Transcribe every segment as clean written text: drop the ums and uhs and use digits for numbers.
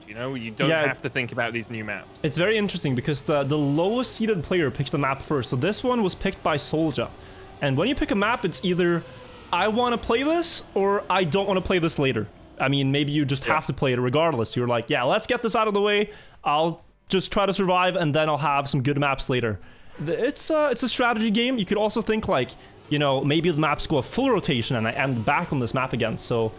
You know, you don't have to think about these new maps. It's very interesting because the lowest seeded player picks the map first. So this one was picked by Soulja. And when you pick a map, it's either I want to play this or I don't want to play this later. I mean, maybe you just have to play it regardless. You're like, yeah, let's get this out of the way. I'll just try to survive and then I'll have some good maps later. It's a strategy game. You could also think like, you know, maybe the maps go a full rotation and I end back on this map again. So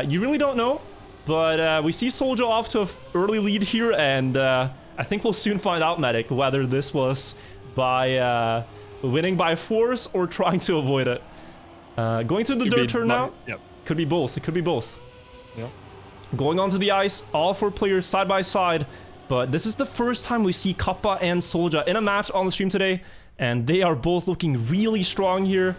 you really don't know. But we see Soulja off to an early lead here, and I think we'll soon find out, Medic, whether this was by winning by force or trying to avoid it. Going through the dirt turn now? Yep. Could be both. It could be both. Yep. Going onto the ice, all four players side by side. But this is the first time we see Kappa and Soulja in a match on the stream today, and they are both looking really strong here.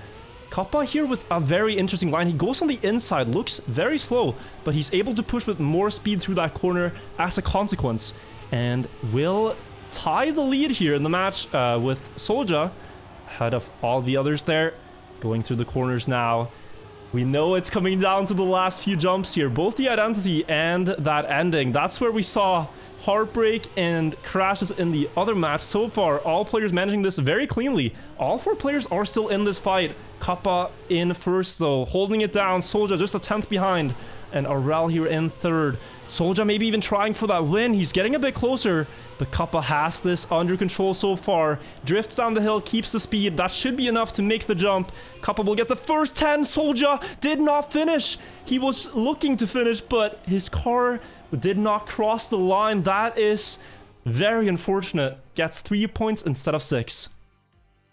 Kappa here with a very interesting line. He goes on the inside, looks very slow, but he's able to push with more speed through that corner as a consequence, and will tie the lead here in the match with Soulja ahead of all the others there. Going through the corners now. We know it's coming down to the last few jumps here, both the identity and that ending. That's where we saw heartbreak and crashes in the other match. So far, all players managing this very cleanly. All four players are still in this fight. Kappa in first though, holding it down. Soulja just a 10th behind, and Aurel here in third. Soulja maybe even trying for that win. He's getting a bit closer, but Kappa has this under control so far. Drifts down the hill, keeps the speed. That should be enough to make the jump. Kappa will get the first 10. Soulja did not finish. He was looking to finish, but his car did not cross the line. That is very unfortunate. Gets 3 points instead of 6.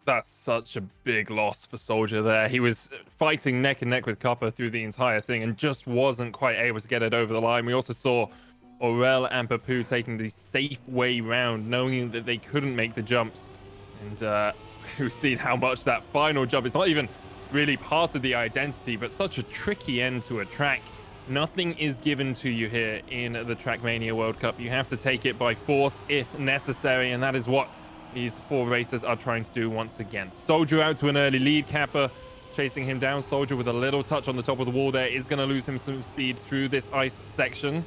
That's such a big loss for Soulja there. He was fighting neck and neck with Kappa through the entire thing and just wasn't quite able to get it over the line. We also saw Aurel and Papou taking the safe way round, knowing that they couldn't make the jumps. And we've seen how much that final jump, it's not even really part of the identity, but such a tricky end to a track. Nothing is given to you here in the Trackmania World Cup. You have to take it by force if necessary, and that is what these four racers are trying to do once again. Soulja out to an early lead. Kappa chasing him down. Soulja with a little touch on the top of the wall there is going to lose him some speed through this ice section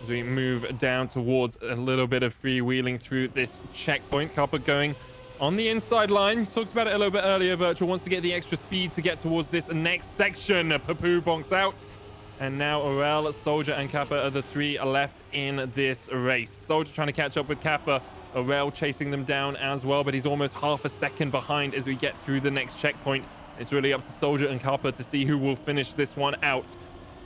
as we move down towards a little bit of freewheeling through this checkpoint. Kappa going on the inside line. You talked about it a little bit earlier. Wirtual wants to get the extra speed to get towards this next section. Papou bonks out. And now Aurel, Soulja, and Kappa are the three left in this race. Soulja trying to catch up with Kappa. Aurel chasing them down as well, but he's almost half a second behind as we get through the next checkpoint. It's really up to Soulja and Kappa to see who will finish this one out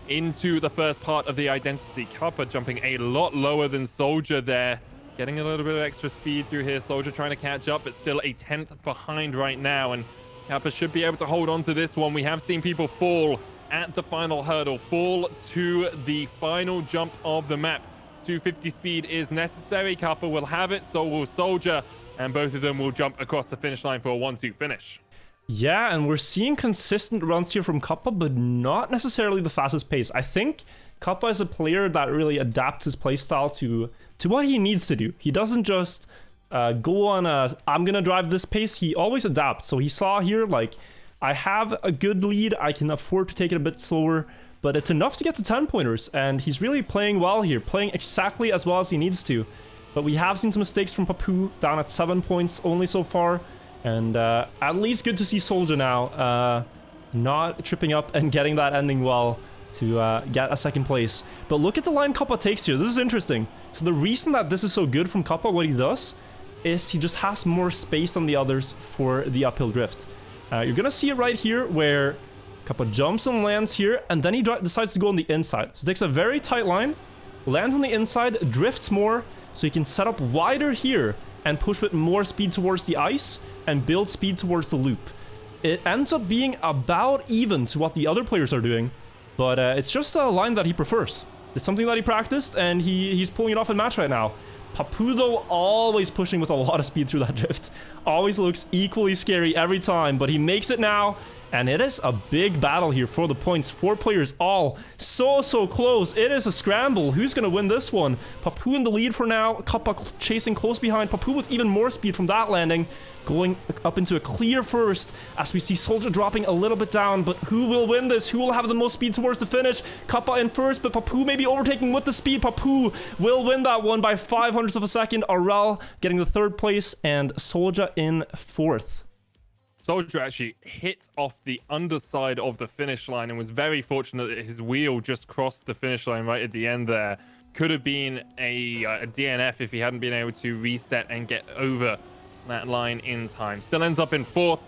into the first part of the identity. Kappa jumping a lot lower than Soulja there, getting a little bit of extra speed through here. Soulja trying to catch up, but still a 10th behind right now, and Kappa should be able to hold on to this one. We have seen people fall at the final hurdle, fall to the final jump of the map. 250 speed is necessary. Kappa will have it, so will Soulja, and both of them will jump across the finish line for a 1-2 finish. Yeah, and we're seeing consistent runs here from Kappa, but not necessarily the fastest pace. I think Kappa is a player that really adapts his playstyle to what he needs to do. He doesn't just go on a, I'm gonna drive this pace. He always adapts. So he saw here, like, I have a good lead. I can afford to take it a bit slower, but it's enough to get to 10 pointers, and he's really playing well here, playing exactly as well as he needs to. But we have seen some mistakes from Papou, down at 7 points only so far, and at least good to see Soulja now not tripping up and getting that ending well to get a second place. But look at the line Kappa takes here. This is interesting. So the reason that this is so good from Kappa, what he does, is he just has more space than the others for the uphill drift. You're gonna see it right here where Kappa jumps and lands here, and then he decides to go on the inside. So takes a very tight line, lands on the inside, drifts more, so he can set up wider here and push with more speed towards the ice and build speed towards the loop. It ends up being about even to what the other players are doing, but it's just a line that he prefers. It's something that he practiced, and he's pulling it off in match right now. Papou, though, always pushing with a lot of speed through that drift. Always looks equally scary every time, but he makes it now. And it is a big battle here for the points. 4 players all so close. It is a scramble. Who's going to win this one? Papou in the lead for now. Kappa chasing close behind. Papou with even more speed from that landing. Going up into a clear first as we see Soulja dropping a little bit down. But who will win this? Who will have the most speed towards the finish? Kappa in first, but Papou maybe overtaking with the speed. Papou will win that one by 0.05 of a second. Aurel getting the 3rd place and Soulja in 4th. Soulja actually hit off the underside of the finish line and was very fortunate that his wheel just crossed the finish line right at the end there. Could have been a DNF if he hadn't been able to reset and get over that line in time. Still ends up in 4th,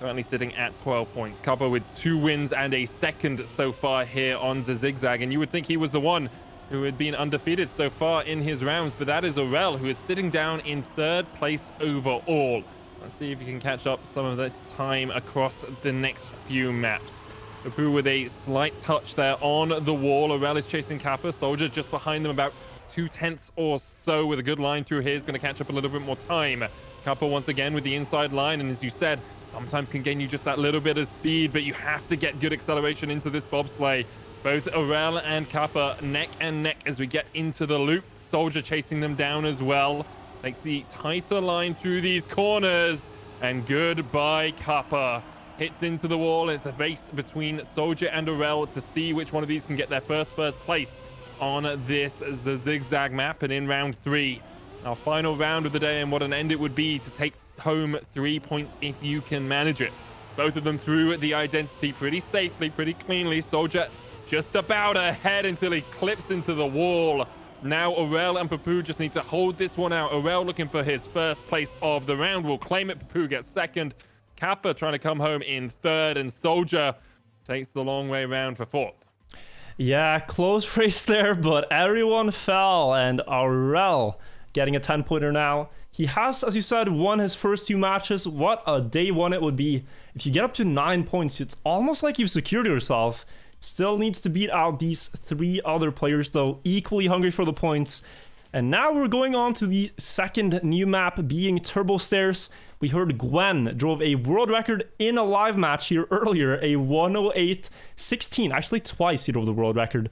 currently sitting at 12 points. Kappa with 2 wins and a 2nd so far here on the Zigzag, and you would think he was the one who had been undefeated so far in his rounds, but that is Aurel, who is sitting down in 3rd place overall. Let's see if you can catch up some of this time across the next few maps. Papou with a slight touch there on the wall. Aurel is chasing Kappa. Soulja just behind them about 0.2 or so with a good line through here. Is going to catch up a little bit more time. Kappa once again with the inside line, and as you said, sometimes can gain you just that little bit of speed, but you have to get good acceleration into this bobsleigh. Both Aurel and Kappa neck and neck as we get into the loop. Soulja chasing them down as well. Takes the tighter line through these corners, and goodbye Kappa. Hits into the wall. It's a race between Soulja and Aurel to see which one of these can get their first place on this Zigzag map. And in round 3, our final round of the day, and what an end it would be to take home 3 points if you can manage it. Both of them through the identity pretty safely, pretty cleanly. Soulja just about ahead until he clips into the wall. Now Aurel and Papou just need to hold this one out. Aurel looking for his 1st place of the round. Will claim it. Papou gets 2nd. Kappa trying to come home in 3rd. And Soulja takes the long way round for 4th. Yeah, close race there, but everyone fell. And Aurel getting a 10-pointer now. He has, as you said, won his first 2 matches. What a day 1 it would be. If you get up to 9 points, it's almost like you've secured yourself. Still needs to beat out these 3 other players, though, equally hungry for the points. And now we're going on to the 2nd new map, being Turbo Stairs. We heard Gwen drove a world record in a live match here earlier, a 108.16. Actually, twice he drove the world record.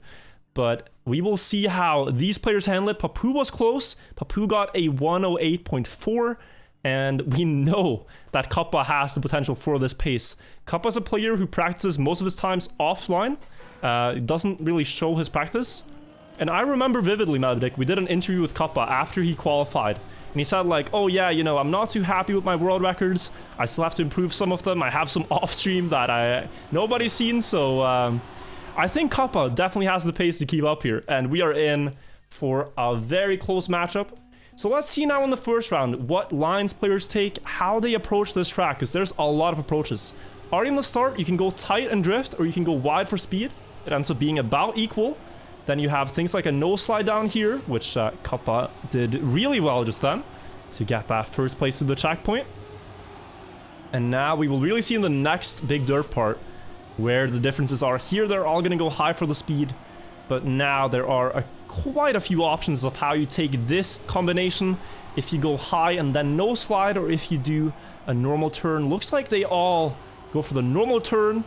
But we will see how these players handle it. Papou was close. Papou got a 108.4. And we know that Kappa has the potential for this pace. Kappa's a player who practices most of his times offline. Doesn't really show his practice. And I remember vividly, Melodic, we did an interview with Kappa after he qualified. And he said like, oh yeah, you know, I'm not too happy with my world records. I still have to improve some of them. I have some off stream that nobody's seen. So I think Kappa definitely has the pace to keep up here. And we are in for a very close matchup. So let's see now in the first round what lines players take, how they approach this track, because there's a lot of approaches. Already in the start, you can go tight and drift, or you can go wide for speed. It ends up being about equal. Then you have things like a no slide down here, which Kappa did really well just then to get that 1st place to the checkpoint. And now we will really see in the next big dirt part where the differences are. Here they're all going to go high for the speed, but now there are quite a few options of how you take this combination. If you go high and then no slide, or if you do a normal turn. Looks like they all go for the normal turn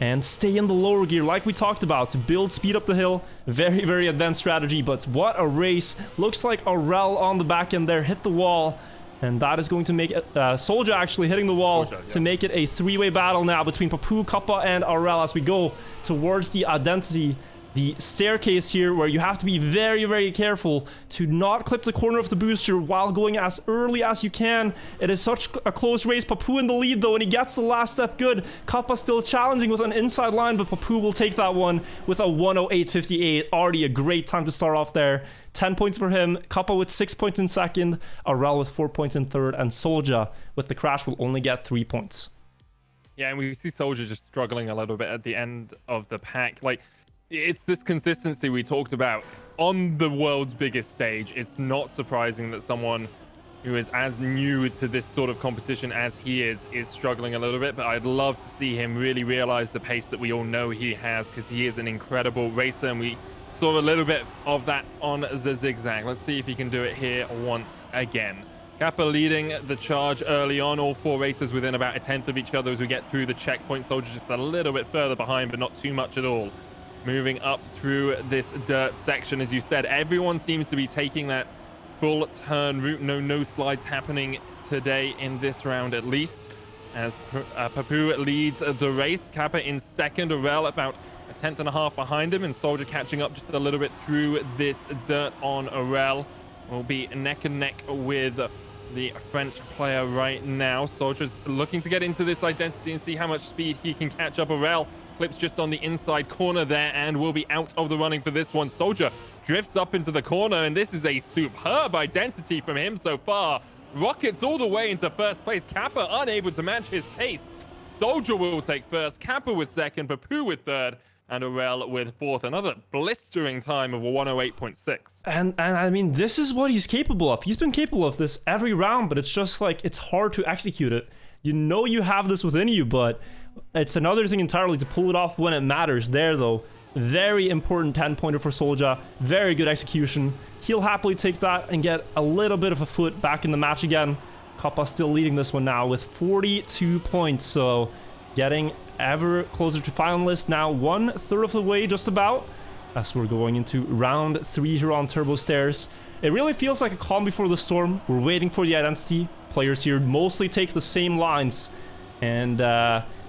and stay in the lower gear like we talked about to build speed up the hill. Very advanced strategy, but what a race. Looks like Aurel on the back end there hit the wall, and that is going to make it Soulja actually hitting the wall to make it a 3-way battle now between Papou, Kappa, and Aurel as we go towards the identity. The staircase here, where you have to be very careful to not clip the corner of the booster while going as early as you can. It is such a close race. Papou in the lead though, and he gets the last step good. Kappa still challenging with an inside line, but Papou will take that one with a 108.58. Already a great time to start off there. 10 points for him. Kappa with 6 points in 2nd. Aurel with 4 points in 3rd. And Soulja with the crash will only get 3 points. Yeah, and we see Soulja just struggling a little bit at the end of the pack. Like, it's this consistency we talked about on the world's biggest stage. It's not surprising that someone who is as new to this sort of competition as he is struggling a little bit, but I'd love to see him really realize the pace that we all know he has, because he is an incredible racer, and we Saw a little bit of that on the Zigzag. Let's see if he can do it here once again. Kappa leading the charge early on. All 4 racers within about 1/10 of each other as we get through the checkpoint. Soulja just a little bit further behind, but not too much at all. Moving up through this dirt section, as you said, everyone seems to be taking that full turn route. No slides happening today in this round, at least. As Papou leads the race, Kappa in second, Aurel about 1/10.5 behind him, and Soulja catching up just a little bit through this dirt on Aurel. Will be neck and neck with the French player right now. Soulja's looking to get into this identity and see how much speed he can catch up. Aurel clips just on the inside corner there and will be out of the running for this one. Soulja drifts up into the corner, and this is a superb identity from him so far. Rockets all the way into first place. Kappa unable to match his pace. Soulja will take first, Kappa with second, Papou with third, and Aurel with fourth. Another blistering time of 108.6. And I mean, this is what he's capable of. He's been capable of this every round, but it's just like, it's hard to execute it. You know you have this within you, but it's another thing entirely to pull it off when it matters. There, though, very important 10-pointer for Soulja. Very good execution. He'll happily take that and get a little bit of a foot back in the match again. Kappa still leading this one now with 42 points, so getting ever closer to Finalist now, 1/3 of the way just about, as we're going into round 3 here on Turbo Stairs. It really feels like a calm before the storm. We're waiting for the identity. Players here mostly take the same lines and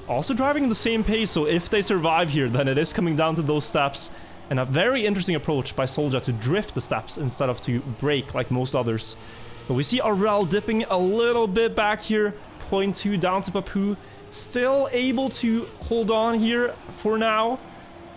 also driving the same pace, so if they survive here, then it is coming down to those steps. And a very interesting approach by Soulja to drift the steps instead of to brake like most others. But we see Aurel dipping a little bit back here, 0.2 down to Papou. Still able to hold on here for now,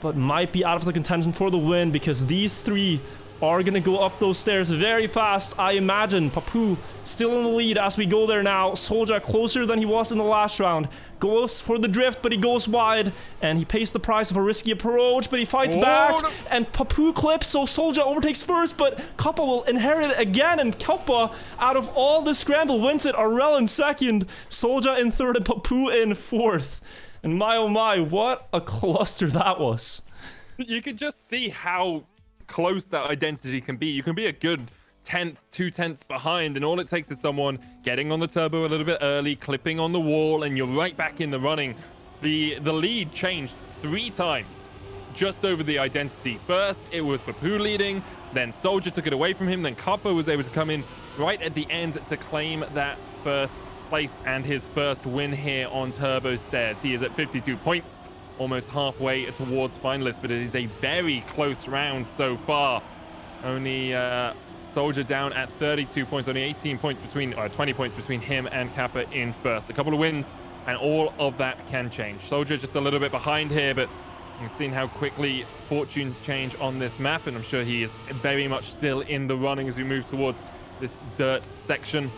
but might be out of the contention for the win because these 3 are gonna go up those stairs very fast. I imagine Papou still in the lead as we go there now. Soulja closer than he was in the last round. Goes for the drift, but he goes wide, and he pays the price of a risky approach, but he fights back, and Papou clips, so Soulja overtakes first, but Kappa will inherit it again, and Kappa, out of all the scramble, wins it. Aurel in second, Soulja in third, and Papou in fourth. And my oh my, what a cluster that was. You could just see how close that identity can be. You can be a good 1/10, 2/10 behind, and all it takes is someone getting on the turbo a little bit early, clipping on the wall, and you're right back in the running. The lead changed 3 times just over the identity. First, it was Papou leading, then Soulja took it away from him, then Kappa was able to come in right at the end to claim that first place and his first win here on Turbo Stairs. He is at 52 points. Almost halfway towards Finalist, but it is a very close round so far. Only Soulja down at 32 points, only 18 points between, 20 points between him and Kappa in first. A couple of wins, and all of that can change. Soulja just a little bit behind here, but you've seen how quickly fortunes change on this map, and I'm sure he is very much still in the running as we move towards this dirt section.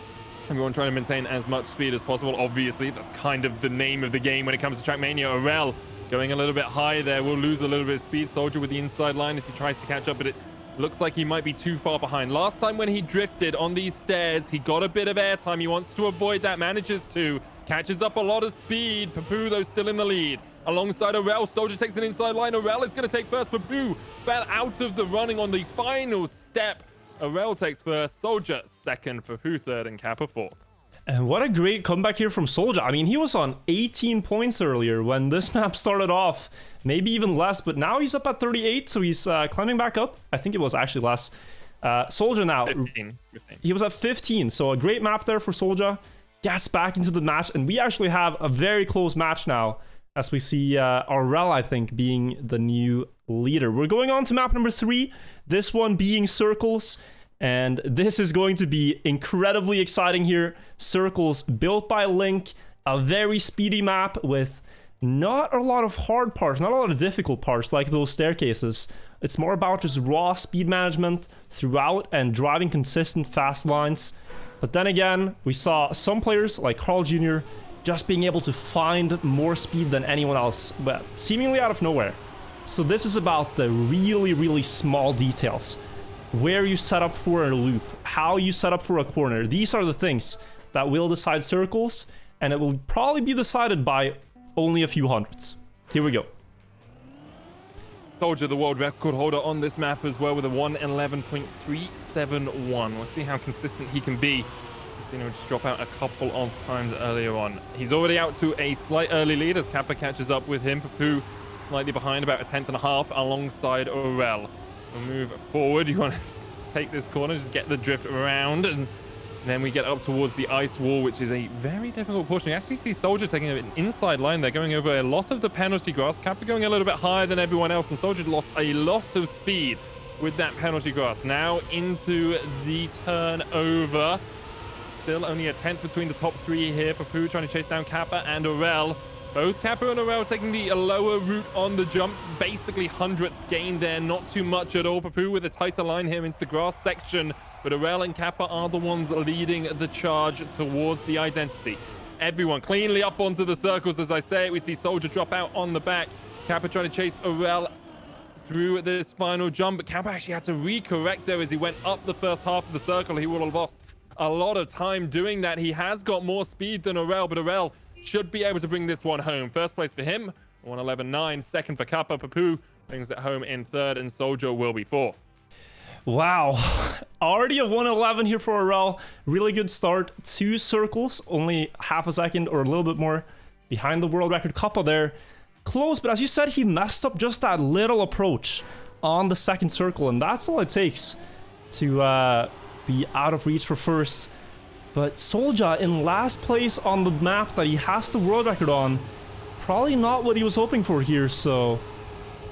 Everyone trying to maintain as much speed as possible. Obviously, that's kind of the name of the game when it comes to Trackmania. Aurel going a little bit high there, will lose a little bit of speed. Soulja with the inside line as he tries to catch up, but it looks like he might be too far behind. Last time when he drifted on these stairs, he got a bit of airtime. He wants to avoid that, manages to. Catches up a lot of speed. Papou, though, still in the lead. Alongside Aurel, Soulja takes an inside line. Aurel is going to take first. Papou fell out of the running on the final step. Aurel takes first, Soulja second, Papou third, and Kappa fourth. And what a great comeback here from Soulja. I mean, he was on 18 points earlier when this map started off. Maybe even less, but now he's up at 38, so he's climbing back up. I think it was actually less. Soulja now, 15. He was at 15, so a great map there for Soulja. Gets back into the match, and we actually have a very close match now, as we see Aurel, I think, being the new leader. We're going on to map number 3, this one being Circles. And this is going to be incredibly exciting here. Circles built by Link, a very speedy map with not a lot of hard parts, not a lot of difficult parts like those staircases. It's more about just raw speed management throughout and driving consistent fast lines. But then again, we saw some players like Carl Jr. just being able to find more speed than anyone else, but seemingly out of nowhere. So this is about the really, really small details. Where you set up for a loop, how you set up for a corner. These are the things that will decide Circles, and it will probably be decided by only a few hundreds. Here we go. Soulja, the world record holder on this map as well, with a 1:11.371. We'll see how consistent he can be. We've seen him just drop out a couple of times earlier on. He's already out to a slight early lead as Kappa catches up with him. Papou slightly behind, about a 1/10.5 alongside Aurel. We'll move forward. You want to take this corner, just get the drift around, and then we get up towards the ice wall, which is a very difficult portion. You actually see Soulja taking an inside line there, going over a lot of the penalty grass. Kappa going a little bit higher than everyone else, and Soulja lost a lot of speed with that penalty grass. Now into the turnover. Still only a 10th between the top three here. Papou trying to chase down Kappa and Aurel. Both Kappa and Aurel taking the lower route on the jump. Basically hundredths gain there, not too much at all. Papou with a tighter line here into the grass section, but Aurel and Kappa are the ones leading the charge towards the identity. Everyone cleanly up onto the circles, as I say it. We see Soulja drop out on the back. Kappa trying to chase Aurel through this final jump, but Kappa actually had to recorrect there as he went up the first half of the circle. He will have lost a lot of time doing that. He has got more speed than Aurel, but Aurel should be able to bring this one home. First place for him, 1:11.9. Second for Kappa. Papou brings it home in third, and Soulja will be fourth. Wow, already a 1:11 here for Aurel. Really good start. 2 circles, only half a second or a little bit more behind the world record. Kappa there, close, but as you said, he messed up just that little approach on the second circle, and that's all it takes to be out of reach for first. But Soulja in last place on the map that he has the world record on, probably not what he was hoping for here, so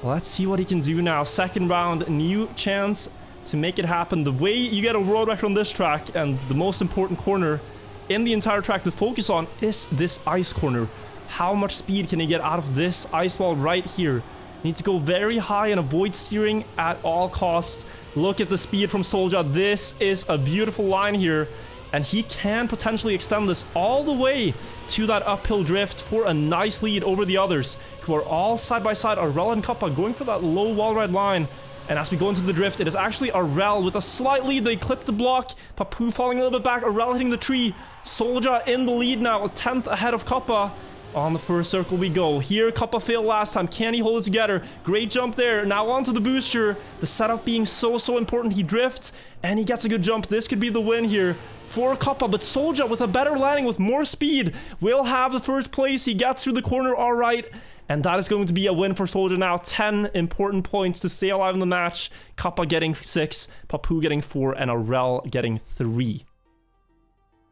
let's see what he can do now. Second round, new chance to make it happen. The way you get a world record on this track, and the most important corner in the entire track to focus on, is this ice corner. How much speed can he get out of this ice wall right here? Need to go very high and avoid steering at all costs. Look at the speed from Soulja. This is a beautiful line here, and he can potentially extend this all the way to that uphill drift for a nice lead over the others, who are all side by side. Aurel and Kappa going for that low wall ride line. And as we go into the drift, it is actually Aurel with a slight lead. They clip the block. Papou falling a little bit back. Aurel hitting the tree. Soulja in the lead now, a 10th ahead of Kappa. On the first circle we go. Here, Kappa failed last time. Can he hold it together? Great jump there. Now onto the booster. The setup being so important. He drifts, and he gets a good jump. This could be the win here for Kappa, but Soulja with a better landing, with more speed, will have the first place. He gets through the corner all right, and that is going to be a win for Soulja now. 10 important points to stay alive in the match. Kappa getting 6, Papou getting 4, and Aurel getting 3.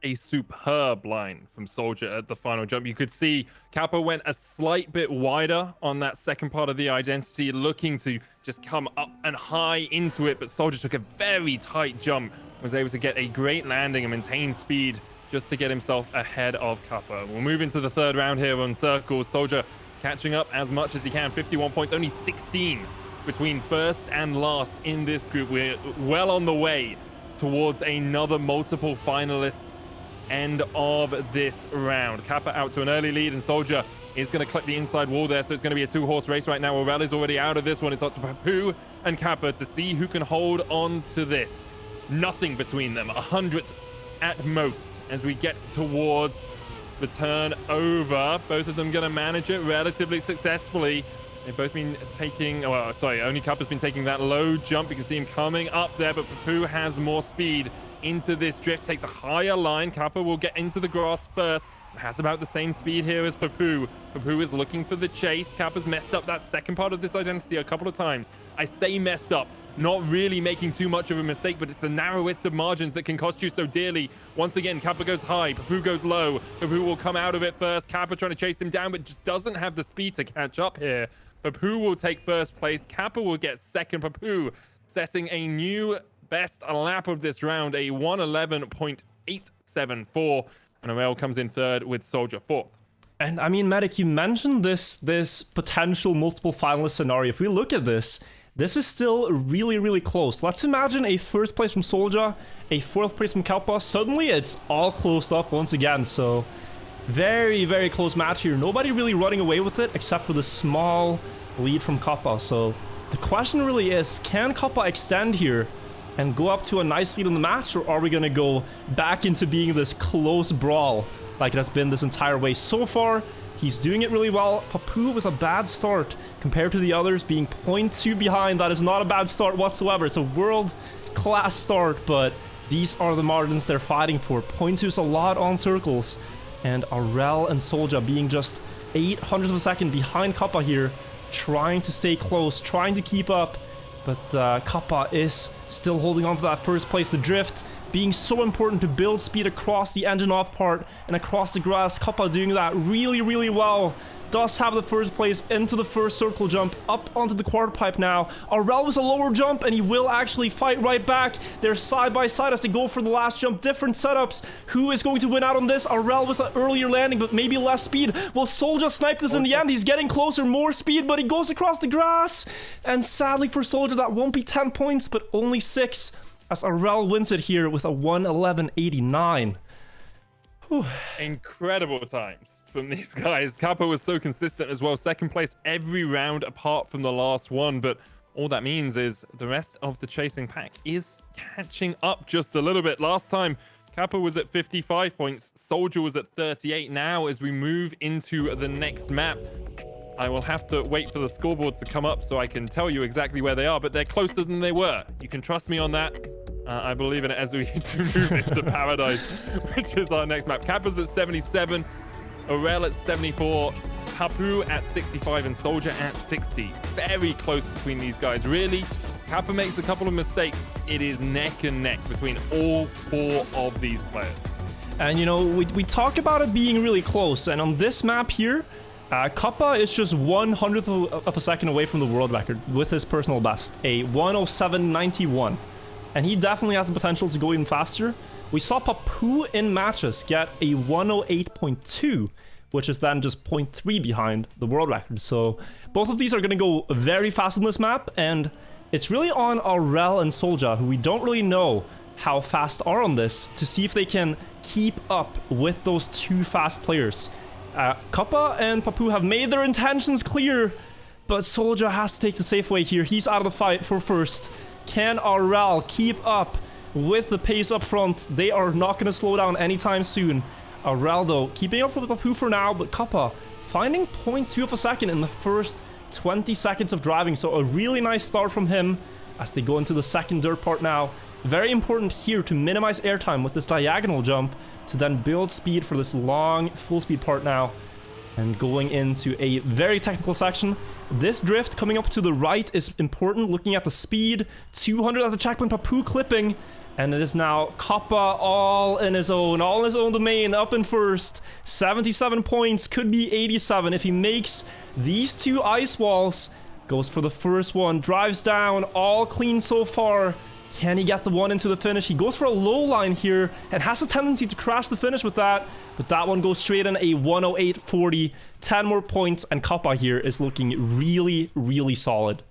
A superb line from Soulja at the final jump. You could see Kappa went a slight bit wider on that second part of the identity, looking to just come up and high into it, but Soulja took a very tight jump, was able to get a great landing and maintain speed just to get himself ahead of Kappa. We'll move into the third round here on circles. Soulja catching up as much as he can. 51 points, only 16 between first and last in this group. We're well on the way towards another multiple finalists end of this round. Kappa out to an early lead, and Soulja is going to clip the inside wall there, so it's going to be a 2-horse race right now. Aurel is already out of this one. It's up to Papou and Kappa to see who can hold on to this. Nothing between them, 100th at most as we get towards the turnover. Both of them going to manage it relatively successfully. They've both been taking, well, sorry, only Kappa's been taking that low jump. You can see him coming up there, but Papou has more speed into this drift, takes a higher line. Kappa will get into the grass first, has about the same speed here as Papou. Papou is looking for the chase. Kappa's messed up that second part of this identity a couple of times. I say messed up, not really making too much of a mistake, but it's the narrowest of margins that can cost you so dearly. Once again, Kappa goes high, Papou goes low. Papou will come out of it first. Kappa trying to chase him down, but just doesn't have the speed to catch up here. Papou will take first place. Kappa will get second. Papou setting a new best lap of this round, a 1:11.874. And Aurel comes in third with Soulja fourth. And I mean, Medic, you mentioned this potential multiple finalist scenario. If we look at this is still really close. Let's imagine a first place from Soulja, a fourth place from Kappa. Suddenly it's all closed up once again. So very close match here. Nobody really running away with it except for the small lead from Kappa. So the question really is, can Kappa extend here and go up to a nice lead in the match, or are we going to go back into being this close brawl like it has been this entire way? So far, He's doing it really well. Papou with a bad start compared to the others, being 0.2 behind. That is not a bad start whatsoever. It's a world-class start, but these are the margins they're fighting for. 0.2 is a lot on circles. And Aurel and Soulja being just 0.08 of a second behind Kappa here, trying to stay close, trying to keep up. But Kappa is still holding on to that first place. The drift being so important to build speed across the engine off part and across the grass. Kappa doing that really, really well. Does have the first place into the first circle jump, up onto the quad pipe now. Aurel with a lower jump, and he will actually fight right back. They're side by side as they go for the last jump. Different setups. Who is going to win out on this? Aurel with an earlier landing, but maybe less speed. Will Soulja snipe this in the end? He's getting closer, more speed, but he goes across the grass. And sadly for Soulja, that won't be 10 points, but only 6, as Aurel wins it here with a 1:11.89. Incredible times from these guys. Kappa was so consistent as well. Second place every round apart from the last one. But all that means is the rest of the chasing pack is catching up just a little bit. Last time, Kappa was at 55 points. Soulja was at 38. Now, as we move into the next map, I will have to wait for the scoreboard to come up so I can tell you exactly where they are. But they're closer than they were. You can trust me on that. I believe in it as we move into Paradise, which is our next map. Kappa's at 77, Aurel at 74, Papou at 65, and Soulja at 60. Very close between these guys, really. Kappa makes a couple of mistakes. It is neck and neck between all 4 of these players. And, you know, we talk about it being really close, and on this map here, Kappa is just 1/100th of a second away from the world record with his personal best, a 1:07.91. And he definitely has the potential to go even faster. We saw Papou in matches get a 1:08.2, which is then just 0.3 behind the world record. So both of these are going to go very fast on this map, and it's really on Aurel and Soulja, who we don't really know how fast are on this, to see if they can keep up with those 2 fast players. Kappa and Papou have made their intentions clear, but Soulja has to take the safe way here. He's out of the fight for first. Can Aurel keep up with the pace up front? They are not going to slow down anytime soon. Aurel, though, keeping up with Papou for now, but Kappa finding 0.2 of a second in the first 20 seconds of driving. So a really nice start from him as they go into the second dirt part now. Very important here to minimize airtime with this diagonal jump to then build speed for this long full speed part now. And going into a very technical section. This drift coming up to the right is important, looking at the speed. 200 at the checkpoint, Papou clipping. And it is now Kappa all in his own domain, up in first. 77 points, could be 87 if he makes these 2 ice walls. Goes for the first one, drives down, all clean so far. Can he get the one into the finish? He goes for a low line here and has a tendency to crash the finish with that. But that one goes straight in, a 1:08.40. 10 more points, and Kappa here is looking really, really solid.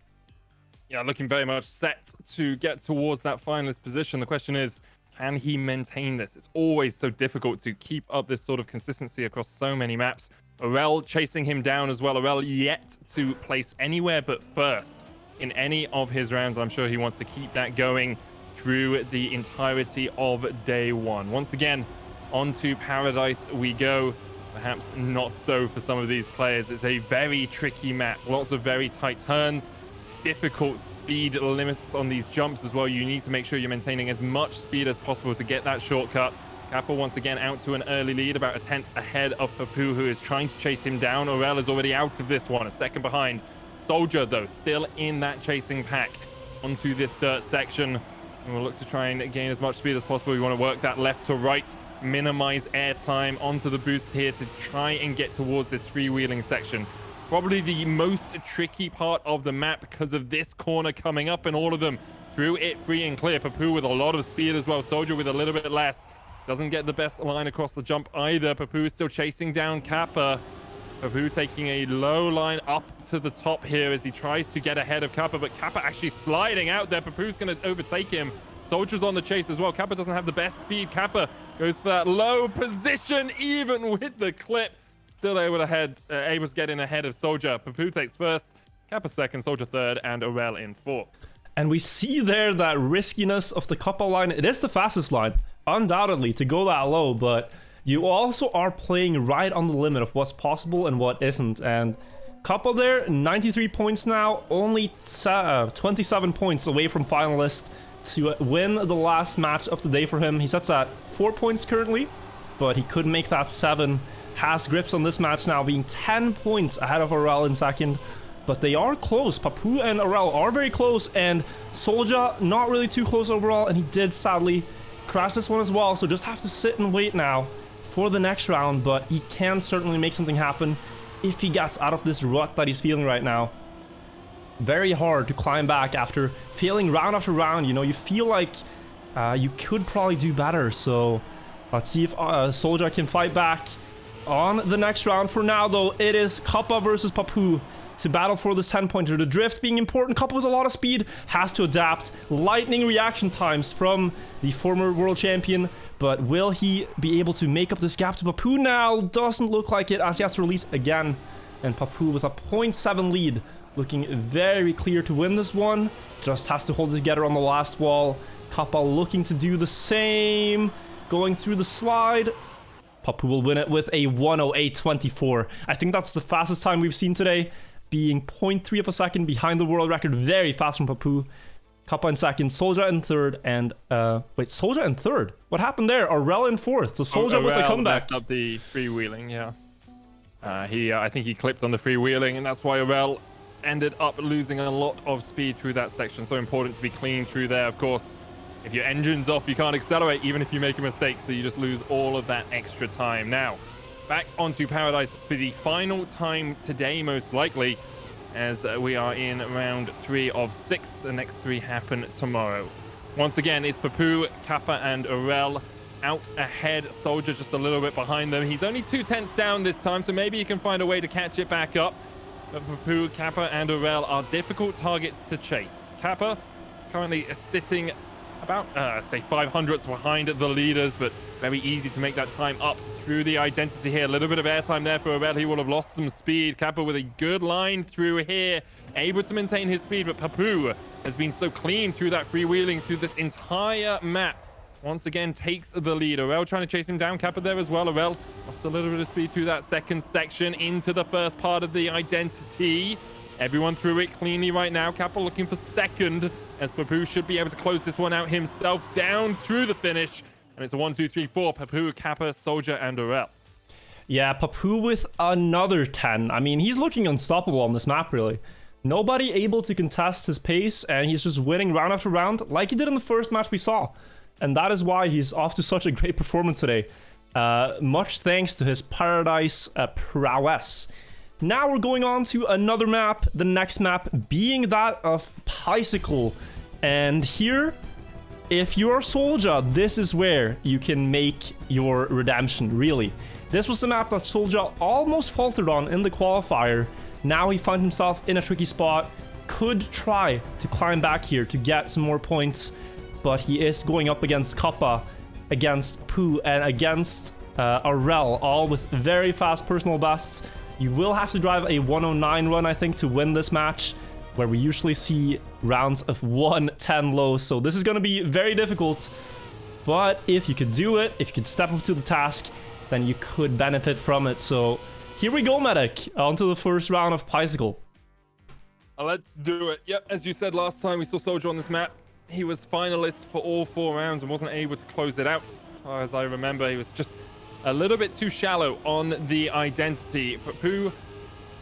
Yeah, looking very much set to get towards that finalist position. The question is, can he maintain this? It's always so difficult to keep up this sort of consistency across so many maps. Aurel chasing him down as well. Aurel yet to place anywhere but first in any of his rounds. I'm sure he wants to keep that going through the entirety of day 1. Once again, onto Paradise we go. Perhaps not so for some of these players. It's a very tricky map. Lots of very tight turns. Difficult speed limits on these jumps as well. You need to make sure you're maintaining as much speed as possible to get that shortcut. Kappa once again out to an early lead, about a 10th ahead of Papou, who is trying to chase him down. Aurel is already out of this one, a second behind. Soulja, though, still in that chasing pack onto this dirt section. And we'll look to try and gain as much speed as possible. We want to work that left to right, minimize air time onto the boost here to try and get towards this freewheeling section. Probably the most tricky part of the map because of this corner coming up and all of them through it free and clear. Papou with a lot of speed as well. Soulja with a little bit less. Doesn't get the best line across the jump either. Papou is still chasing down Kappa. Papou taking a low line up to the top here as he tries to get ahead of Kappa, but Kappa actually sliding out there. Papou's going to overtake him. Soulja's on the chase as well. Kappa doesn't have the best speed. Kappa goes for that low position, even with the clip. Still able to get in ahead of Soulja. Papou takes first, Kappa second, Soulja third, and Aurel in fourth. And we see there that riskiness of the Kappa line. It is the fastest line, undoubtedly, to go that low, but you also are playing right on the limit of what's possible and what isn't. And Kappa there, 93 points now, only 27 points away from Finalist to win the last match of the day for him. He sits at 4 points currently, but he could make that 7. Has grips on this match now, being 10 points ahead of Aurel in second. But they are close. Papou and Aurel are very close, and Soulja not really too close overall, and he did sadly crash this one as well, so just have to sit and wait now for the next round, but he can certainly make something happen if he gets out of this rut that he's feeling right now. Very hard to climb back after failing round after round. You know, you feel like you could probably do better, so let's see if Soulja can fight back on the next round. For now, though, it is Kappa versus Papou to battle for this 10-pointer. The drift being important. Kappa with a lot of speed has to adapt. Lightning reaction times from the former world champion, but will he be able to make up this gap to Papou now? Doesn't look like it, as he has to release again. And Papou with a 0.7 lead, looking very clear to win this one. Just has to hold it together on the last wall. Kappa looking to do the same, going through the slide. Papou will win it with a 1:08.24. I think that's the fastest time we've seen today, being 0.3 of a second behind the world record. Very fast from Papou. Kappa in second, Soulja in third, and wait, Soulja in third? What happened there? Aurel in fourth. So Soulja with a comeback. Messed up the freewheeling, yeah. I think he clipped on the freewheeling, and that's why Aurel ended up losing a lot of speed through that section. So important to be clean through there. Of course, if your engine's off, you can't accelerate even if you make a mistake, so you just lose all of that extra time. Now, back onto Paradise for the final time today, most likely, as we are in round 3 of 6. The next 3 happen tomorrow. Once again, it's Papou, Kappa, and Aurel out ahead. Soulja just a little bit behind them. He's only 2 tenths down this time, so maybe he can find a way to catch it back up. But Papou, Kappa, and Aurel are difficult targets to chase. Kappa currently sitting about, say, 500ths behind the leaders, but very easy to make that time up through the identity here. A little bit of airtime there for Aurel. He will have lost some speed. Kappa with a good line through here, able to maintain his speed, but Papou has been so clean through that freewheeling through this entire map. Once again, takes the lead. Aurel trying to chase him down. Kappa there as well. Aurel lost a little bit of speed through that second section into the first part of the identity. Everyone through it cleanly right now. Kappa looking for second, as Papou should be able to close this one out himself down through the finish. And it's a 1, 2, 3, 4. Papou, Kappa, Soulja, and Aurel. Yeah, Papou with another 10. I mean, he's looking unstoppable on this map, really. Nobody able to contest his pace, and he's just winning round after round, like he did in the first match we saw. And that is why he's off to such a great performance today. Much thanks to his Paradise prowess. Now we're going on to another map, the next map being that of Bicycle. And here, if you are Soulja, this is where you can make your redemption, really. This was the map that Soulja almost faltered on in the qualifier. Now he found himself in a tricky spot, could try to climb back here to get some more points, but he is going up against Kappa, against Papou, and against Aurel, all with very fast personal bests. You will have to drive a 109 run, I think, to win this match, where we usually see rounds of 110 low. So this is going to be very difficult. But if you could do it, if you could step up to the task, then you could benefit from it. So here we go, Medic, onto the first round of Bicycle. Let's do it. Yep, as you said last time, we saw Soulja on this map. He was finalist for all 4 rounds and wasn't able to close it out. As far as I remember, he was just a little bit too shallow on the identity. Papou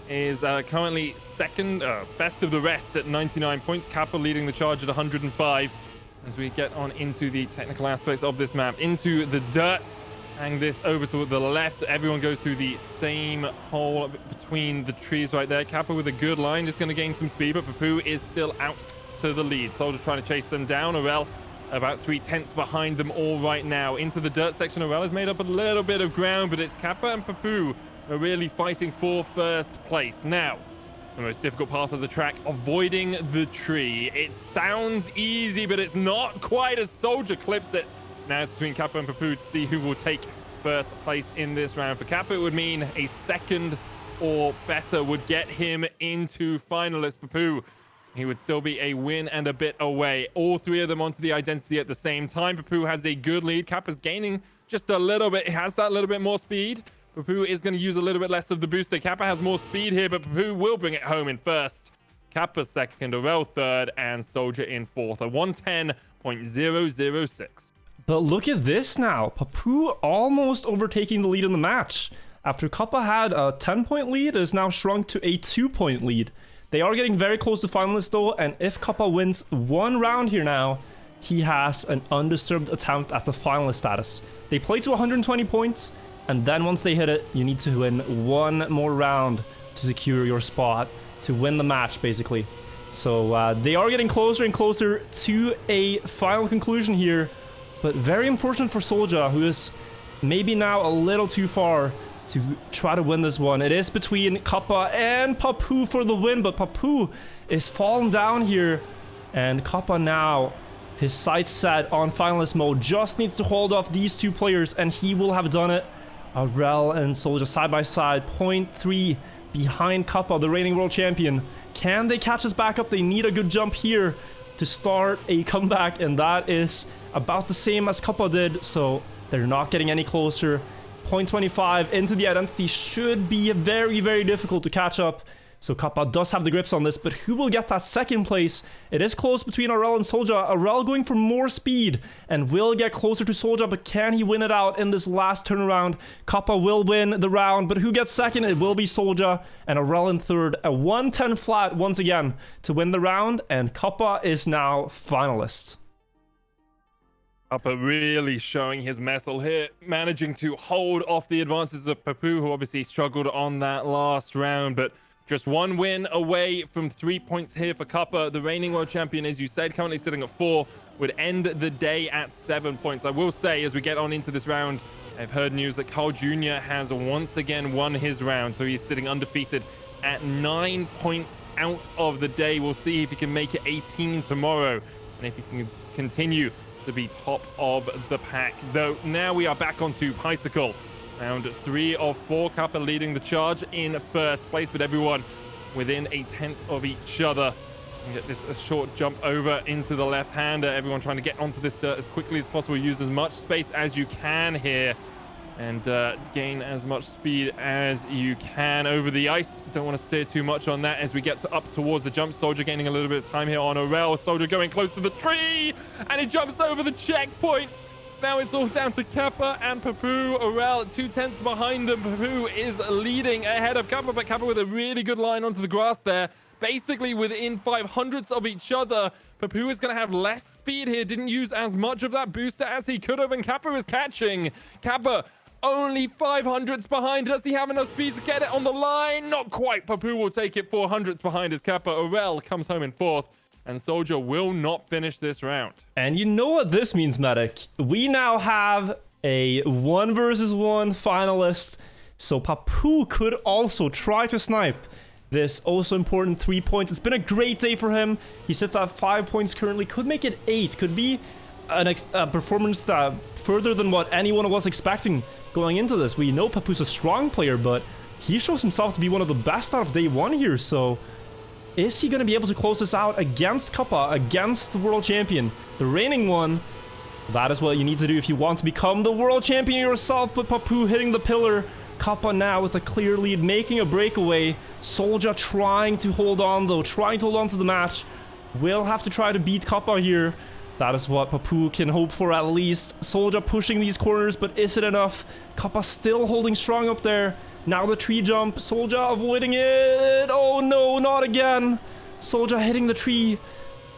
is currently second, best of the rest at 99 points. Kappa leading the charge at 105. As we get on into the technical aspects of this map, into the dirt. Hang this over to the left. Everyone goes through the same hole between the trees right there. Kappa with a good line, just going to gain some speed, but Papou is still out to the lead. Soulja trying to chase them down. Aurel about 3 tenths behind them all right now. Into the dirt section, Aurel has made up a little bit of ground, but it's Kappa and Papou are really fighting for first place. Now, the most difficult part of the track, avoiding the tree. It sounds easy, but it's not quite, as Soulja clips it. Now it's between Kappa and Papou to see who will take first place in this round. For Kappa, it would mean a second or better would get him into finalist. Papou he would still be a win and a bit away. All three of them onto the identity at the same time. Papou has a good lead. Kappa's gaining just a little bit. He has that little bit more speed. Papou is going to use a little bit less of the booster. Kappa has more speed here, but Papou will bring it home in first. Kappa second, Aurel third, and Soulja in fourth. A 110.006. But look at this now. Papou almost overtaking the lead in the match. After Kappa had a 10-point lead, it is now shrunk to a 2-point lead. They are getting very close to Finalist though, and if Kappa wins one round here now, he has an undisturbed attempt at the Finalist status. They play to 120 points, and then once they hit it, you need to win one more round to secure your spot, to win the match basically. So they are getting closer and closer to a final conclusion here, but very unfortunate for Soulja, who is maybe now a little too far to try to win this one. It is between Kappa and Papou for the win, but Papou is falling down here, and Kappa now, his sights set on Finalist mode, just needs to hold off these two players and he will have done it. Aurel and Soulja side by side, 0.3 behind Kappa, the reigning world champion. Can they catch us back up? They need a good jump here to start a comeback, and that is about the same as Kappa did, so they're not getting any closer. 0.25 into the identity should be very, very difficult to catch up. So Kappa does have the grips on this, but who will get that second place? It is close between Aurel and Soulja. Aurel going for more speed and will get closer to Soulja, but can he win it out in this last turnaround? Kappa will win the round, but who gets second? It will be Soulja, and Aurel in third. A 110 flat once again to win the round, and Kappa is now Finalist. Kappa really showing his mettle here, managing to hold off the advances of Papou, who obviously struggled on that last round, but just one win away from 3 points here for Kappa. The reigning world champion, as you said, currently sitting at 4, would end the day at 7 points. I will say, as we get on into this round, I've heard news that Carl Jr. has once again won his round, so he's sitting undefeated at 9 points out of the day. We'll see if he can make it 18 tomorrow, and if he can continue to be top of the pack. Though now we are back onto Bicycle. Round 3 of 4, Kappa leading the charge in first place, but everyone within a tenth of each other. And get this a short jump over into the left-hander. Everyone trying to get onto this dirt as quickly as possible. Use as much space as you can here and gain as much speed as you can over the ice. Don't want to steer too much on that as we get up towards the jump. Soulja gaining a little bit of time here on Aurel. Soulja going close to the tree, and he jumps over the checkpoint. Now it's all down to Kappa and Papou. Aurel 2/10 behind them. Papou is leading ahead of Kappa, but Kappa with a really good line onto the grass there. Basically within 500ths of each other. Papou is going to have less speed here. Didn't use as much of that booster as he could have, and Kappa is catching. Kappa only 500ths behind. Does he have enough speed to get it on the line? Not quite. Papou will take it 400ths behind as Kappa. Aurel comes home in fourth, and Soulja will not finish this round. And you know what this means, Medic? We now have a 1 versus 1 finalist, so Papou could also try to snipe this also important 3 points. It's been a great day for him. He sits at 5 points currently, could make it 8, could be a performance that further than what anyone was expecting going into this. We know Papou's a strong player, but he shows himself to be one of the best out of day 1 here, so is he going to be able to close this out against Kappa, against the world champion, the reigning one? That is what you need to do if you want to become the world champion yourself, but Papou hitting the pillar. Kappa now with a clear lead, making a breakaway. Soulja trying to hold on though, trying to hold on to the match. Will have to try to beat Kappa here. That is what Papou can hope for at least. Soulja pushing these corners, but is it enough? Kappa still holding strong up there. Now the tree jump, Soulja avoiding it. Oh no, not again. Soulja hitting the tree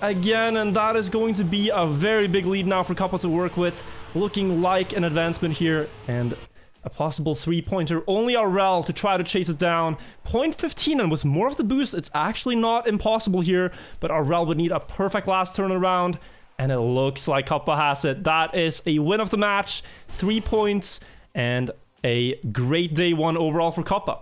again, and that is going to be a very big lead now for Kappa to work with. Looking like an advancement here, and a possible 3-pointer. Only Aurel to try to chase it down. 0.15, and with more of the boost, it's actually not impossible here, but Aurel would need a perfect last turnaround, and it looks like Kappa has it. That is a win of the match, 3 points, and a great day 1 overall for Kappa.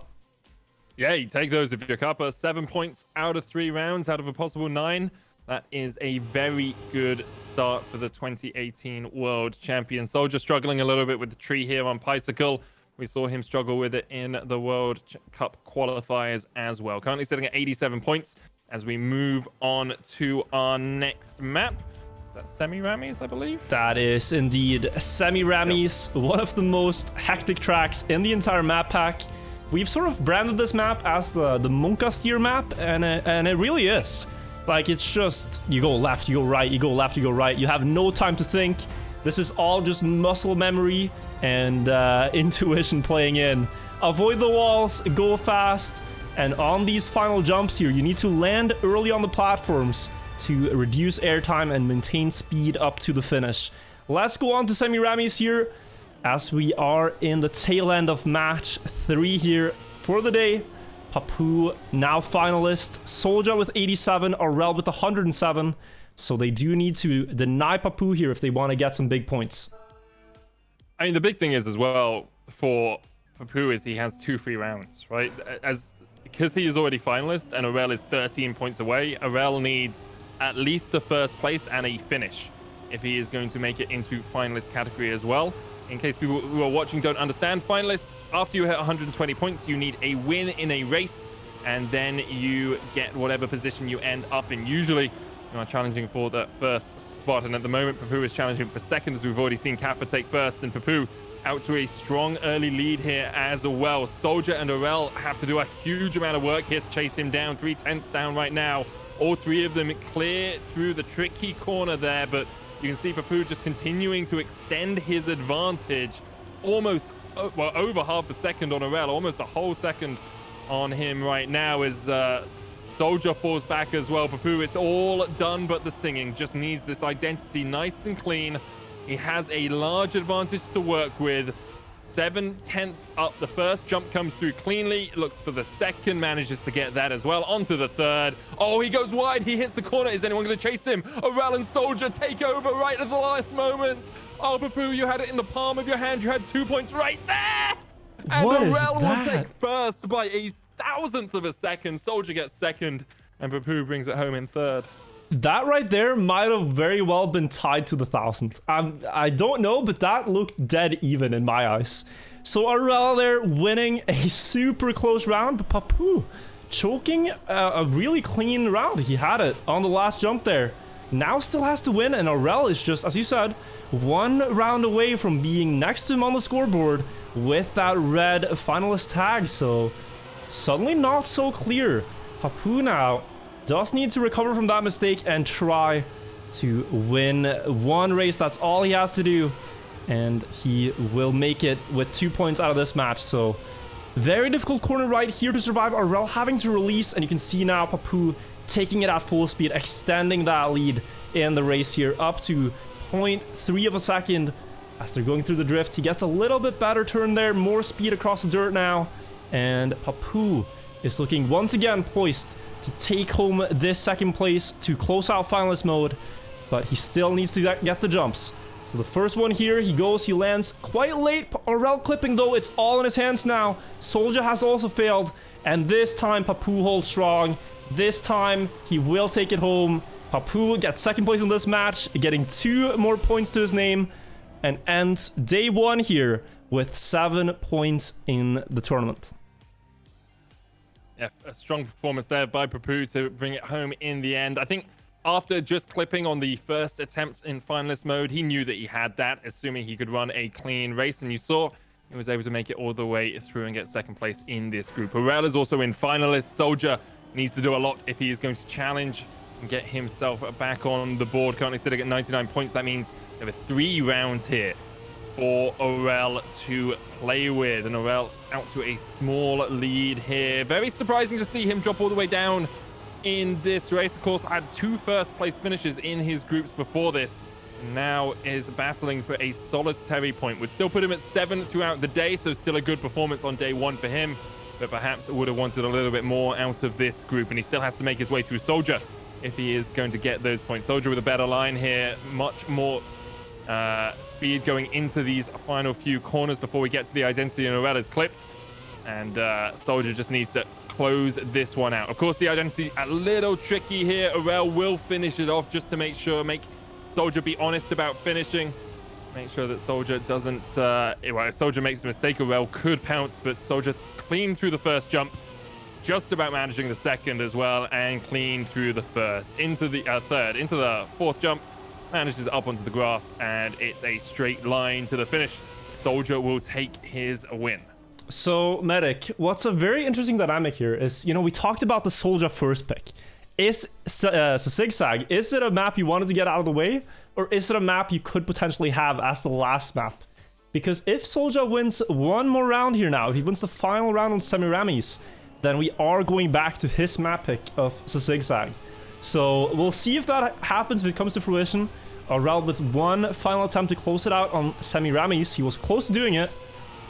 Yeah, you take those if you're Kappa. 7 points out of 3 rounds out of a possible 9. That is a very good start for the 2018 World Champion. Soulja struggling a little bit with the tree here on Bicycle. We saw him struggle with it in the World Cup qualifiers as well. Currently sitting at 87 points. as we move on to our next map. Is that Semiramis, I believe? That is indeed Semiramis, one of the most hectic tracks in the entire map pack. We've sort of branded this map as the Monka steer map, and it really is. Like, it's just, you go left, you go right, you go left, you go right. You have no time to think. This is all just muscle memory and intuition playing in. Avoid the walls, go fast, and on these final jumps here, you need to land early on the platforms to reduce airtime and maintain speed up to the finish. Let's go on to Semiramis here, as we are in the tail end of match 3 here for the day. Papou now finalist, Soulja with 87, Aurel with 107. So they do need to deny Papou here if they want to get some big points. I mean, the big thing is as well for Papou is he has 2 free rounds, right? Because he is already finalist and Aurel is 13 points away, Aurel needs at least the first place and a finish if he is going to make it into finalist category as well. In case people who are watching don't understand, finalist, after you hit 120 points, you need a win in a race, and then you get whatever position you end up in. Usually, you are challenging for that first spot, and at the moment, Papou is challenging for second, as we've already seen Kappa take first, and Papou out to a strong early lead here as well. Soulja and Aurel have to do a huge amount of work here to chase him down. 3/10 down right now. All 3 of them clear through the tricky corner there, but you can see Papou just continuing to extend his advantage. Almost, well, over half a second on Aurel, almost a whole second on him right now as Soulja falls back as well. Papou, it's all done but the singing. Just needs this identity nice and clean. He has a large advantage to work with. 7/10 up. The first jump comes through cleanly. Looks for the second, manages to get that as well. Onto the third. Oh, he goes wide. He hits the corner. Is anyone going to chase him? Aurel and Soulja take over right at the last moment. Oh, Papou, you had it in the palm of your hand. You had 2 points right there. And What is Aurel will that? take first by a 1,000th of a second. Soulja gets second, and Papou brings it home in third. That right there might have very well been tied to the 1,000th. I don't know, but that looked dead even in my eyes. So Aurel there winning a super close round, but Papou choking a really clean round. He had it on the last jump there. Now still has to win, and Aurel is just, as you said, 1 round away from being next to him on the scoreboard with that red finalist tag. So suddenly not so clear. Papou now does need to recover from that mistake and try to win 1 race. That's all he has to do, and he will make it with 2 points out of this match. So very difficult corner right here to survive. Aurel having to release, and you can see now Papou taking it at full speed, extending that lead in the race here up to 0.3 of a second as they're going through the drift. He gets a little bit better turn there, more speed across the dirt now, and Papou is looking once again poised to take home this second place to close out finalist mode, but he still needs to get the jumps. So the first one here, he goes, he lands quite late. Aurel clipping though, it's all in his hands now. Soulja has also failed, and this time Papou holds strong. This time he will take it home. Papou gets second place in this match, getting 2 more points to his name, and ends day 1 here with 7 points in the tournament. Yeah, a strong performance there by Papou to bring it home in the end. I think after just clipping on the first attempt in finalist mode, he knew that he had that, assuming he could run a clean race. And you saw he was able to make it all the way through and get second place in this group. Aurel is also in finalist. Soulja needs to do a lot if he is going to challenge and get himself back on the board. Currently sitting at 99 points. That means there are 3 rounds here for Aurel to play with, and Aurel out to a small lead here. Very surprising to see him drop all the way down in this race. Of course, had 2 first place finishes in his groups before this, and now is battling for a solitary point. Would still put him at 7 throughout the day, so still a good performance on day 1 for him, but perhaps would have wanted a little bit more out of this group, and he still has to make his way through Soulja if he is going to get those points. Soulja with a better line here, much more speed going into these final few corners before we get to the identity, and Aurel is clipped, and Soulja just needs to close this one out. Of course, the identity a little tricky here. Aurel will finish it off just to make Soulja be honest about finishing, make sure that Soulja doesn't well, if Soulja makes a mistake, Aurel could pounce, but Soulja clean through the first jump, just about managing the second as well, and clean through the first. Into the third, into the fourth jump, manages up onto the grass, and it's a straight line to the finish. Soulja will take his win. So, Medic, what's a very interesting dynamic here is, you know, we talked about the Soulja first pick. Is Zigzag, is it a map you wanted to get out of the way, or is it a map you could potentially have as the last map? Because if Soulja wins one more round here now, if he wins the final round on Semiramis, then we are going back to his map pick of Zigzag. So we'll see if that happens, if it comes to fruition. Aurel with one final attempt to close it out on Semiramis. He was close to doing it,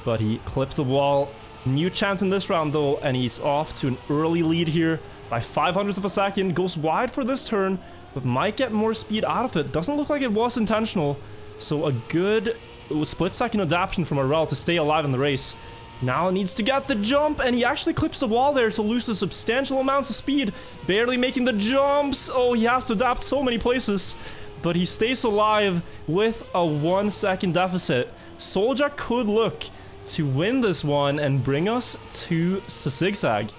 but he clipped the wall. New chance in this round though, and he's off to an early lead here by 0.05 of a second. Goes wide for this turn, but might get more speed out of it. Doesn't look like it was intentional. So a good split-second adaptation from Aurel to stay alive in the race. Now needs to get the jump, and he actually clips the wall there, so loses substantial amounts of speed, barely making the jumps. Oh, he has to adapt so many places, but he stays alive with a 1 second deficit. Soulja could look to win this one and bring us to Zigzag.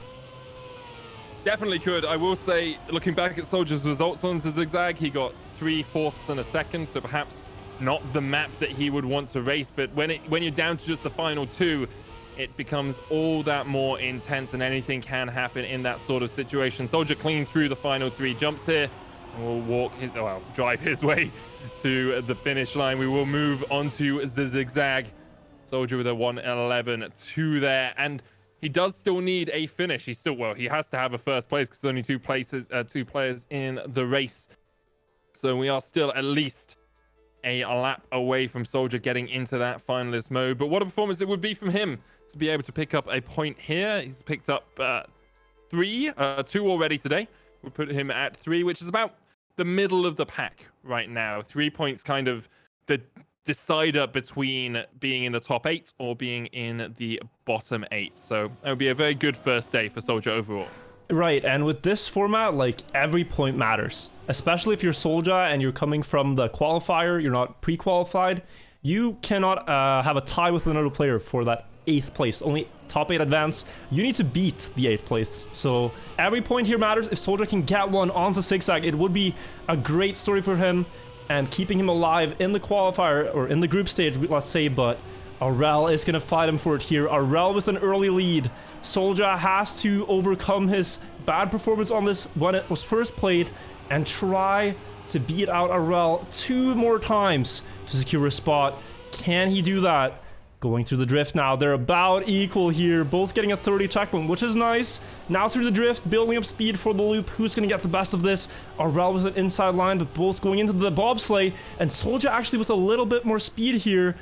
Definitely could. I will say, looking back at Soulja's results on Zigzag, he got 3/4 in a second, so perhaps not the map that he would want to race, but when you're down to just the final two, it becomes all that more intense, and anything can happen in that sort of situation. Soulja clean through the final 3 jumps here, and will drive his way to the finish line. We will move on to the Zigzag. Soulja with a 1:11.2 there, and he does still need a finish. He has to have a first place because there's only two players in the race. So we are still at least a lap away from Soulja getting into that finalist mode. But what a performance it would be from him to be able to pick up a point here. He's picked up 2 already today. We'll put him at 3, which is about the middle of the pack right now. 3 points kind of the decider between being in the top 8 or being in the bottom 8. So that would be a very good first day for Soulja overall. Right, and with this format, like, every point matters. Especially if you're Soulja and you're coming from the qualifier, you're not pre-qualified. You cannot have a tie with another player for that 8th place. Only top 8 advance. You need to beat the 8th place. So every point here matters. If Soulja can get one on the Zigzag, it would be a great story for him and keeping him alive in the qualifier, or in the group stage, let's say, but Aurel is going to fight him for it here. Aurel with an early lead. Soulja has to overcome his bad performance on this when it was first played and try to beat out Aurel 2 more times to secure a spot. Can he do that? Going through the drift now. They're about equal here. Both getting a 30 checkpoint, which is nice. Now through the drift, building up speed for the loop. Who's going to get the best of this? Aurel with an inside line, but both going into the bobsleigh. And Soulja actually with a little bit more speed here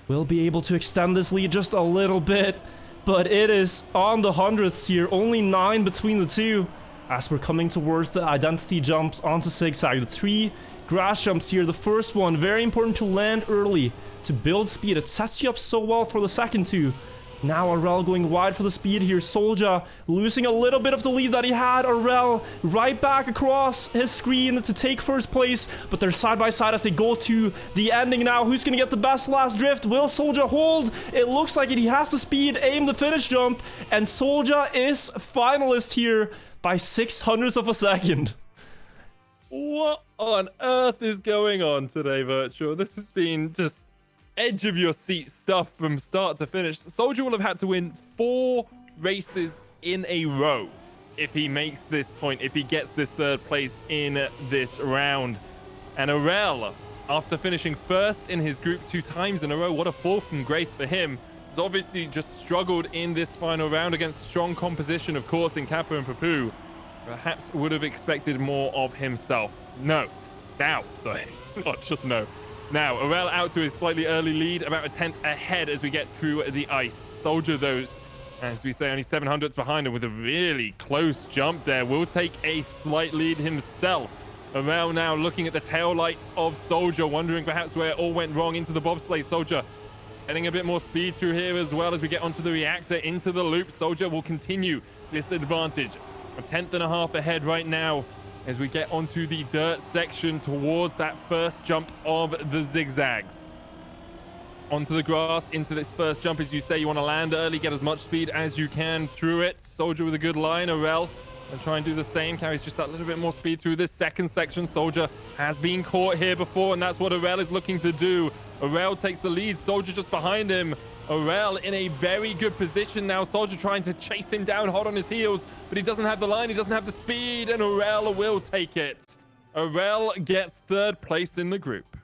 will be able to extend this lead just a little bit. But it is on the 100ths here. Only 9 between the two as we're coming towards the identity jumps onto Zigzag. The 3 grass jumps here. The first one, very important to land early to build speed. It sets you up so well for the second 2. Now Aurel going wide for the speed here. Soulja losing a little bit of the lead that he had. Aurel right back across his screen to take first place, but they're side by side as they go to the ending now. Who's gonna get the best last drift? Will Soulja hold? It looks like it. He has the speed, aim the finish jump, and Soulja is finalist here by 0.06 of a second. What on earth is going on today, Virtual? This has been just edge of your seat stuff from start to finish. Soulja will have had to win 4 races in a row if he makes this point, if he gets this 3rd place in this round. And Aurel, after finishing first in his group 2 times in a row, what a fall from grace for him. He's obviously just struggled in this final round against strong composition, of course, in Kappa and Papou. Perhaps would have expected more of himself. Not just no. Now, Aurel out to his slightly early lead, about a 10th ahead as we get through the ice. Soulja, though, as we say, only 700ths behind him with a really close jump there. Will take a slight lead himself. Aurel now looking at the tail lights of Soulja, wondering perhaps where it all went wrong into the bobsleigh. Soulja getting a bit more speed through here as well as we get onto the reactor, into the loop. Soulja will continue this advantage. A 10.5 ahead right now as we get onto the dirt section towards that first jump of the Zigzags. onto the grass, into this first jump. As you say, you want to land early, get as much speed as you can through it. Soulja with a good line. Aurel and try and do the same. Carries just that little bit more speed through this second section. Soulja has been caught here before, and that's what Aurel is looking to do. Aurel takes the lead. Soulja just behind him. Aurel in a very good position now. Soulja trying to chase him down hot on his heels, but he doesn't have the line. He doesn't have the speed, and Aurel will take it. Aurel gets third place in the group.